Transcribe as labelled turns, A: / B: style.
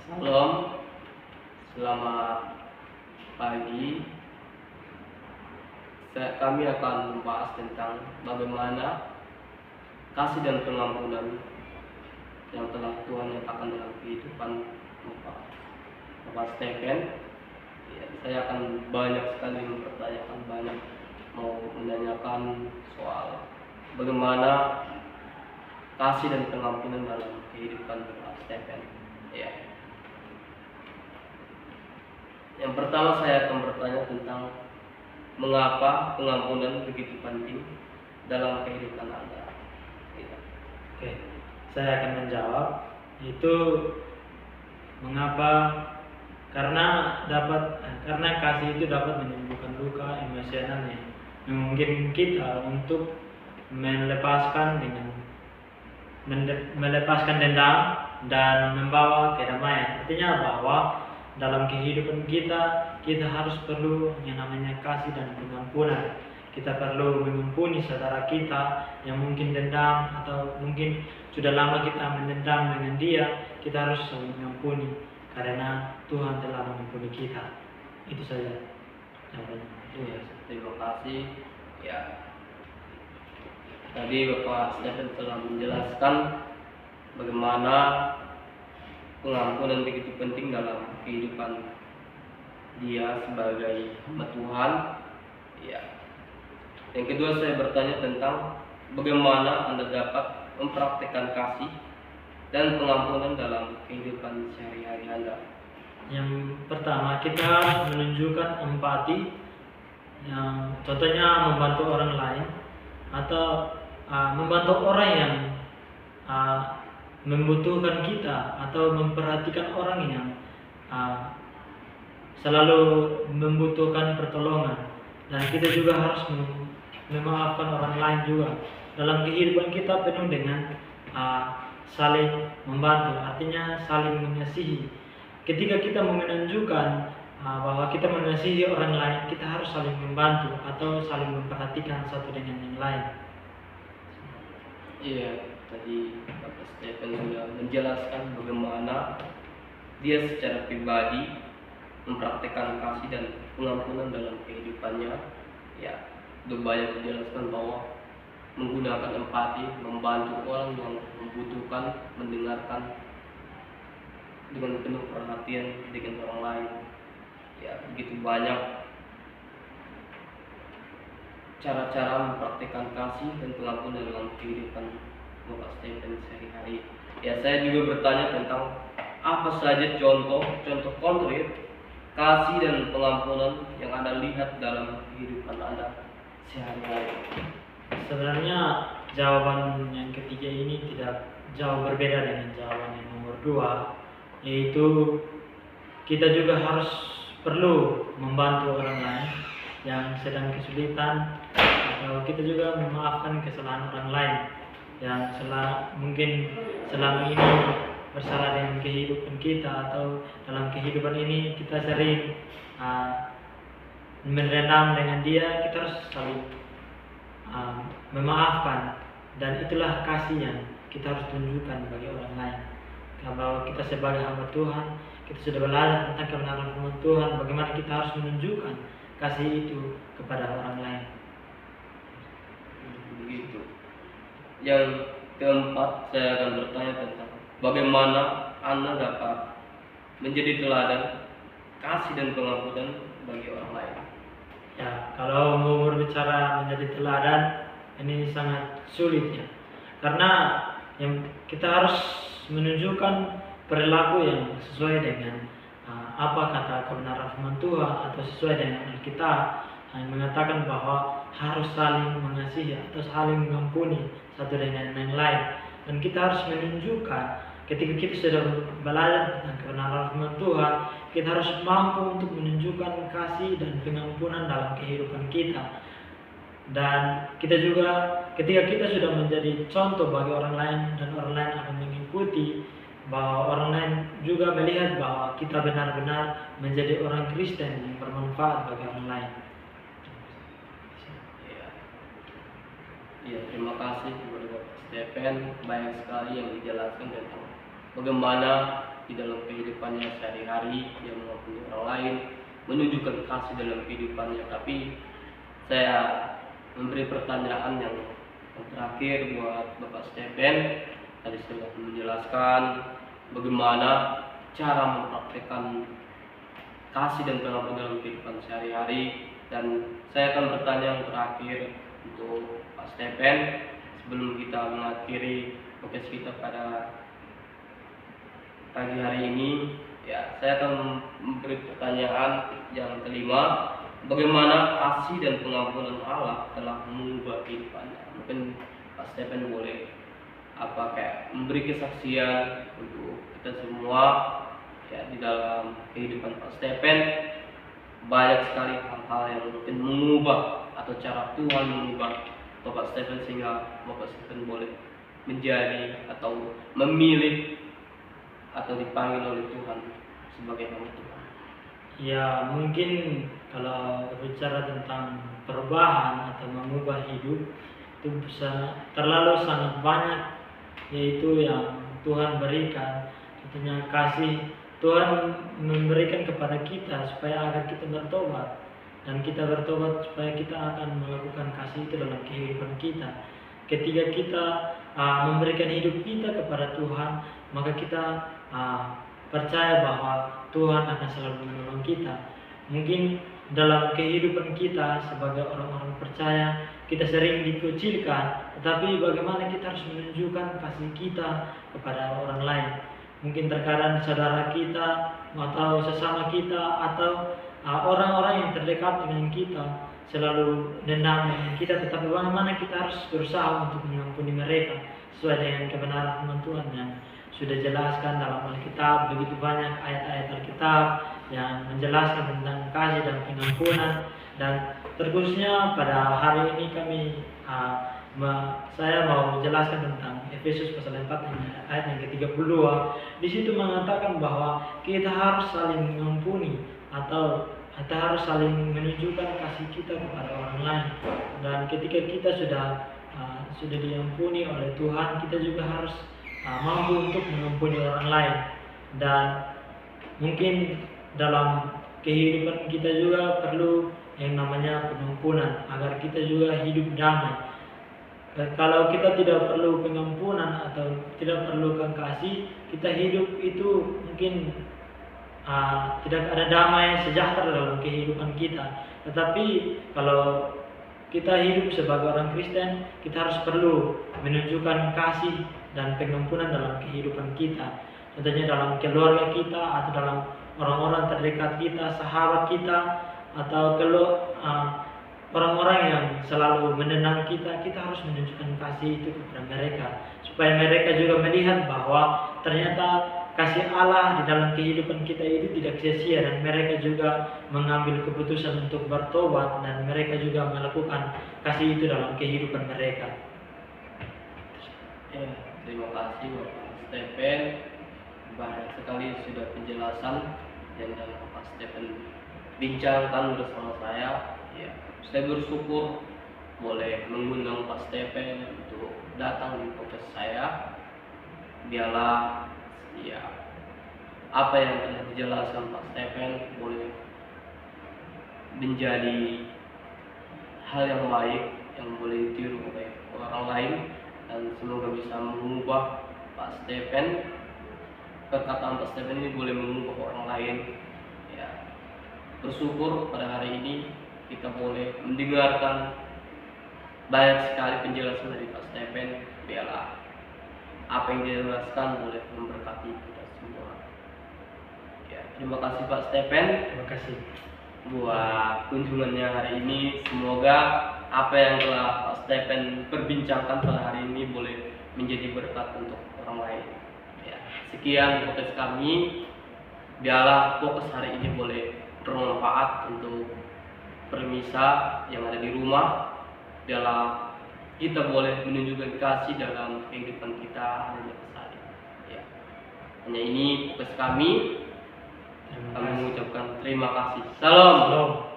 A: Salam, selamat pagi. Kami akan membahas tentang bagaimana kasih dan pengampunan yang telah Tuhan nyatakan dalam kehidupan Bapak Stephen. Ya, saya akan banyak sekali mau menanyakan soal bagaimana kasih dan pengampunan dalam kehidupan Bapak Stephen. Ya. Yang pertama saya akan bertanya tentang mengapa pengampunan begitu penting dalam kehidupan Anda. Ya.
B: Oke, saya akan menjawab. Itu mengapa? Karena kasih itu dapat menyembuhkan luka emosional yang memungkinkan kita untuk melepaskan dendam dan membawa kedamaian. Artinya bahwa dalam kehidupan kita harus perlu yang namanya kasih dan pengampunan. Kita perlu mengampuni saudara kita yang mungkin dendam atau mungkin sudah lama kita mendendam dengan dia. Kita harus saling mengampuni karena Tuhan telah mengampuni kita. Itu saja jawabannya.
A: Ya, terima kasih. Ya, tadi Bapak Stephen telah menjelaskan bagaimana pengampunan begitu penting dalam kehidupan dia sebagai hamba Tuhan. Ya. Yang kedua saya bertanya tentang bagaimana Anda dapat mempraktikkan kasih dan pengampunan dalam kehidupan sehari-hari Anda.
B: Yang pertama, kita menunjukkan empati, yang contohnya membantu orang lain atau membantu orang yang membutuhkan kita atau memperhatikan orang yang selalu membutuhkan pertolongan. Dan kita juga harus memaafkan orang lain juga. Dalam kehidupan kita penuh dengan saling membantu, artinya saling mengasihi. Ketika kita menunjukkan bahwa kita mengasihi orang lain, kita harus saling membantu atau saling memperhatikan satu dengan yang lain.
A: Iya, tadi Bapak Stephen sudah menjelaskan bagaimana dia secara pribadi mempraktikkan kasih dan pengampunan dalam kehidupannya. Ya, sudah banyak menjelaskan bahwa menggunakan empati, membantu orang yang membutuhkan, mendengarkan dengan penuh perhatian dengan orang lain. Ya, begitu banyak cara-cara mempraktikkan kasih dan pengampunan dalam kehidupan Bapak Stephen sehari-hari. Ya, saya juga bertanya tentang apa saja contoh konkret kasih dan pengampunan yang Anda lihat dalam kehidupan Anda sehari-hari.
B: Sebenarnya jawaban yang ketiga ini tidak jauh berbeda dengan jawaban yang nomor 2, yaitu kita juga harus perlu membantu orang lain yang sedang kesulitan, atau kita juga memaafkan kesalahan orang lain yang mungkin selama ini bersalah dengan kehidupan kita, atau dalam kehidupan ini kita sering mendendam dengan dia. Kita harus saling memaafkan, dan itulah kasih yang kita harus tunjukkan bagi orang lain. Bahwa kita sebagai hamba Tuhan, kita sudah belajar tentang kebenaran firman Tuhan, bagaimana kita harus menunjukkan kasih itu kepada orang lain.
A: Begitu. Yang keempat, saya akan bertanya tentang bagaimana Anda dapat menjadi teladan kasih dan pengampunan bagi orang lain.
B: Ya, kalau mau berbicara menjadi teladan, ini sangat sulit ya. Karena yang kita harus menunjukkan perilaku yang sesuai dengan apa kata kebenaran firman Tuhan, atau sesuai dengan Alkitab yang mengatakan bahwa harus saling mengasihi atau saling mengampuni satu dengan yang lain. Dan kita harus menunjukkan ketika kita sudah belajar tentang kebenaran firman Tuhan, kita harus mampu untuk menunjukkan kasih dan pengampunan dalam kehidupan kita. Dan kita juga ketika kita sudah menjadi contoh bagi orang lain, dan orang lain akan mengikuti, bahwa orang lain juga melihat bahwa kita benar-benar menjadi orang Kristen yang bermanfaat bagi orang lain.
A: Ya, terima kasih kepada Bapak Stephen. Banyak sekali yang dijelaskan tentang bagaimana di dalam kehidupannya sehari-hari, dia mengampuni orang lain, menunjukkan kasih dalam kehidupannya. Tapi saya memberi pertanyaan yang terakhir buat Bapak Stephen. Tadi sudah menjelaskan bagaimana cara mempraktekkan kasih dan pengampunan dalam kehidupan sehari-hari, dan saya akan bertanya yang terakhir untuk Pak Stephen sebelum kita mengakhiri podcast kita pada pagi hari ini. Ya, saya akan memberi pertanyaan yang kelima, bagaimana kasih dan pengampunan Allah telah mengubah kehidupannya. Mungkin Pak Stephen boleh kayak memberi kesaksian untuk kita semua. Ya, di dalam kehidupan Pak Stephen banyak sekali hal-hal yang mungkin mengubah atau cara Tuhan mengubah Bapak Stephen, sehingga Bapak Stephen boleh menjadi atau memilih atau dipanggil oleh Tuhan sebagai hamba Tuhan.
B: Ya, mungkin kalau berbicara tentang perubahan atau mengubah hidup itu bisa terlalu sangat banyak, yaitu yang Tuhan berikan. Tentunya kasih Tuhan memberikan kepada kita supaya agar kita bertobat, dan kita bertobat supaya kita akan melakukan kasih itu dalam kehidupan kita. Ketika kita memberikan hidup kita kepada Tuhan, maka kita percaya bahwa Tuhan akan selalu menolong kita. Mungkin dalam kehidupan kita sebagai orang-orang percaya, kita sering dikucilkan, tetapi bagaimana kita harus menunjukkan kasih kita kepada orang lain. Mungkin terkadang saudara kita atau sesama kita atau orang-orang yang terdekat dengan kita selalu dendam dengan kita, tetapi bagaimana kita harus berusaha untuk mengampuni mereka sesuai dengan kebenaran firman Tuhan yang sudah jelaskan dalam Alkitab. Begitu banyak ayat-ayat Alkitab yang menjelaskan tentang kasih dan pengampunan, dan terkhususnya pada hari ini saya mau menjelaskan tentang Efesus pasal 4 ayat yang ke-32. Di situ mengatakan bahwa kita harus saling mengampuni atau kita harus saling menunjukkan kasih kita kepada orang lain. Dan ketika kita sudah diampuni oleh Tuhan, kita juga harus mampu untuk mengampuni orang lain. Dan mungkin dalam kehidupan kita juga perlu yang namanya pengampunan agar kita juga hidup damai. Kalau kita tidak perlu pengampunan atau tidak perlu kasih, kita hidup itu mungkin tidak ada damai sejahtera dalam kehidupan kita. Tetapi kalau kita hidup sebagai orang Kristen, kita harus perlu menunjukkan kasih dan pengampunan dalam kehidupan kita. Contohnya dalam keluarga kita atau dalam orang-orang terdekat kita, sahabat kita, atau kalau orang-orang yang selalu menenang kita, kita harus menunjukkan kasih itu kepada mereka, supaya mereka juga melihat bahwa ternyata kasih Allah di dalam kehidupan kita itu tidak sia-sia, dan mereka juga mengambil keputusan untuk bertobat, dan mereka juga melakukan kasih itu dalam kehidupan mereka.
A: Ya, terima kasih Bapak Stephen. Banyak sekali sudah penjelasan yang Bapak Stephen bincangkan bersama saya. Ya, saya bersyukur boleh mengundang Pak Stephen untuk datang di podcast saya. Biarlah ya apa yang telah dijelaskan Pak Stephen boleh menjadi hal yang baik yang boleh ditiru oleh orang lain, dan semoga bisa mengubah Pak Stephen. Perkataan Pak Stephen ini boleh mengubah orang lain. Ya, bersyukur pada hari ini kita boleh mendengarkan banyak sekali penjelasan dari Pak Stephen. Biarlah apa yang dijelaskan boleh memberkati kita semua. Ya, terima kasih Pak Stephen.
B: Terima kasih
A: buat kunjungannya hari ini. Semoga apa yang telah Pak Stephen perbincangkan pada hari ini boleh menjadi berkat untuk orang lain. Ya, sekian podcast kami. Biarlah fokus hari ini boleh bermanfaat untuk permisa yang ada di rumah. Biarlah kita boleh menunjukkan kasih dalam kehidupan kita hanya kesal. Ya, hanya ini fokus kami. Kami mengucapkan terima kasih. Salam.